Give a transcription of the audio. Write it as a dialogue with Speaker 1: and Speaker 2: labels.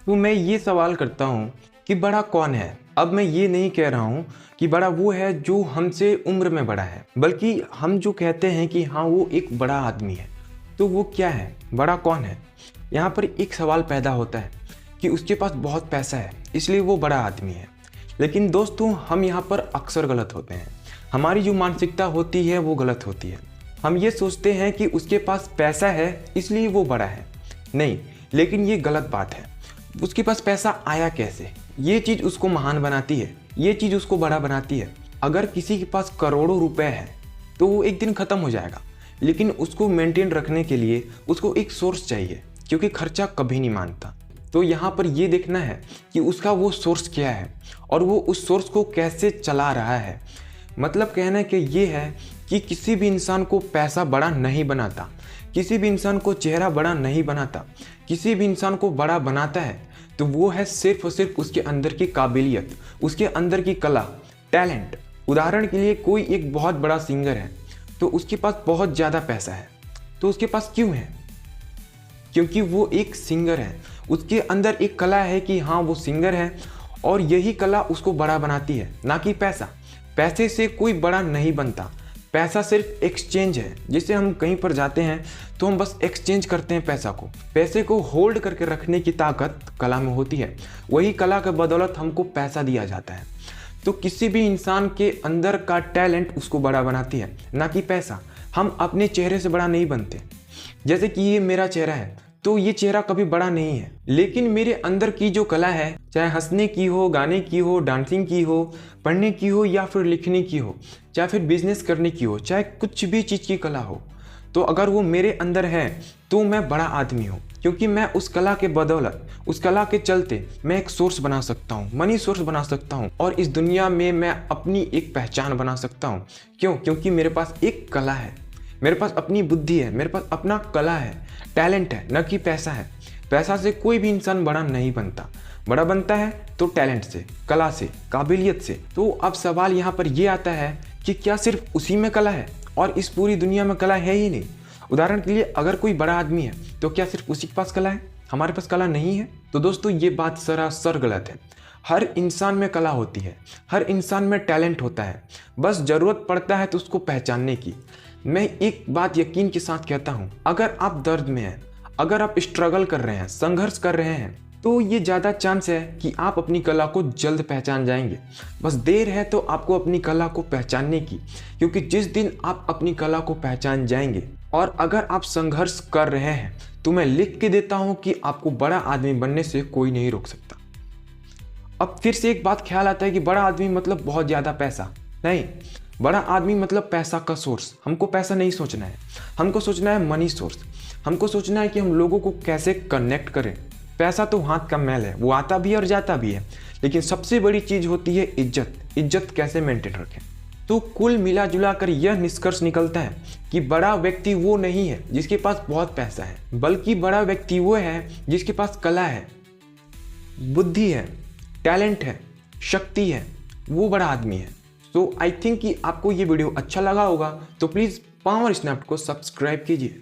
Speaker 1: तो मैं ये सवाल करता हूँ कि बड़ा कौन है। अब मैं ये नहीं कह रहा हूँ कि बड़ा वो है जो हमसे उम्र में बड़ा है, बल्कि हम जो कहते हैं कि हाँ वो एक बड़ा आदमी है, तो वो क्या है, बड़ा कौन है। यहाँ पर एक सवाल पैदा होता है कि उसके पास बहुत पैसा है इसलिए वो बड़ा आदमी है। लेकिन दोस्तों, हम यहाँ पर अक्सर गलत होते हैं। हमारी जो मानसिकता होती है वो गलत होती है। हम ये सोचते हैं कि उसके पास पैसा है इसलिए वो बड़ा है। नहीं, लेकिन ये गलत बात है। उसके पास पैसा आया कैसे, ये चीज़ उसको महान बनाती है, ये चीज़ उसको बड़ा बनाती है। अगर किसी के पास करोड़ों रुपए है तो वो एक दिन ख़त्म हो जाएगा, लेकिन उसको मेंटेन रखने के लिए उसको एक सोर्स चाहिए, क्योंकि खर्चा कभी नहीं मानता। तो यहाँ पर ये देखना है कि उसका वो सोर्स क्या है और वो उस सोर्स को कैसे चला रहा है। मतलब कहने के ये है कि किसी भी इंसान को पैसा बड़ा नहीं बनाता, किसी भी इंसान को चेहरा बड़ा नहीं बनाता। किसी भी इंसान को बड़ा बनाता है तो वो है सिर्फ और सिर्फ उसके अंदर की काबिलियत, उसके अंदर की कला, टैलेंट। उदाहरण के लिए कोई एक बहुत बड़ा सिंगर है तो उसके पास बहुत ज़्यादा पैसा है, तो उसके पास क्यों है? क्योंकि वो एक सिंगर है, उसके अंदर एक कला है कि हाँ वो सिंगर है, और यही कला उसको बड़ा बनाती है, ना कि पैसा। पैसे से कोई बड़ा नहीं बनता। पैसा सिर्फ एक्सचेंज है। जैसे हम कहीं पर जाते हैं तो हम बस एक्सचेंज करते हैं पैसा को। पैसे को होल्ड करके रखने की ताकत कला में होती है, वही कला के बदौलत हमको पैसा दिया जाता है। तो किसी भी इंसान के अंदर का टैलेंट उसको बड़ा बनाती है, ना कि पैसा। हम अपने चेहरे से बड़ा नहीं बनते। जैसे कि ये मेरा चेहरा है तो ये चेहरा कभी बड़ा नहीं है, लेकिन मेरे अंदर की जो कला है, चाहे हंसने की हो, गाने की हो, डांसिंग की हो, पढ़ने की हो या फिर लिखने की हो, चाहे फिर बिजनेस करने की हो, चाहे कुछ भी चीज़ की कला हो, तो अगर वो मेरे अंदर है तो मैं बड़ा आदमी हूँ। क्योंकि मैं उस कला के बदौलत, उस कला के चलते मैं एक सोर्स बना सकता हूँ, मनी सोर्स बना सकता हूँ, और इस दुनिया में मैं अपनी एक पहचान बना सकता हूँ। क्यों? क्योंकि मेरे पास एक कला है, मेरे पास अपनी बुद्धि है, मेरे पास अपना कला है, टैलेंट है, न कि पैसा है। पैसा से कोई भी इंसान बड़ा नहीं बनता। बड़ा बनता है तो टैलेंट से, कला से, काबिलियत से। तो अब सवाल यहाँ पर ये आता है कि क्या सिर्फ उसी में कला है और इस पूरी दुनिया में कला है ही नहीं? उदाहरण के लिए अगर कोई बड़ा आदमी है तो क्या सिर्फ उसी के पास कला है, हमारे पास कला नहीं है? तो दोस्तों, ये बात सरासर गलत है। हर इंसान में कला होती है, हर इंसान में टैलेंट होता है, बस ज़रूरत पड़ता है तो उसको पहचानने की। मैं एक बात यकीन के साथ कहता हूँ, अगर आप दर्द में हैं, अगर आप स्ट्रगल कर रहे हैं, संघर्ष कर रहे हैं, तो ये ज़्यादा चांस है कि आप अपनी कला को जल्द पहचान जाएंगे। बस देर है तो आपको अपनी कला को पहचानने की, क्योंकि जिस दिन आप अपनी कला को पहचान जाएंगे, और अगर आप संघर्ष कर रहे हैं, तो मैं लिख के देता हूँ कि आपको बड़ा आदमी बनने से कोई नहीं रोक सकता। अब फिर से एक बात ख्याल आता है कि बड़ा आदमी मतलब बहुत ज़्यादा पैसा। नहीं, बड़ा आदमी मतलब पैसा का सोर्स। हमको पैसा नहीं सोचना है, हमको सोचना है मनी सोर्स। हमको सोचना है कि हम लोगों को कैसे कनेक्ट करें। पैसा तो हाथ का मैल है, वो आता भी है और जाता भी है, लेकिन सबसे बड़ी चीज़ होती है इज्जत। इज्जत कैसे मेंटेन रखें? तो कुल मिला जुला कर यह निष्कर्ष निकलता है कि बड़ा व्यक्ति वो नहीं है जिसके पास बहुत पैसा है, बल्कि बड़ा व्यक्ति वो है जिसके पास कला है, बुद्धि है, टैलेंट है, शक्ति है, वो बड़ा आदमी है। तो आई थिंक कि आपको ये वीडियो अच्छा लगा होगा, तो प्लीज़ पावर स्नैप को सब्सक्राइब कीजिए।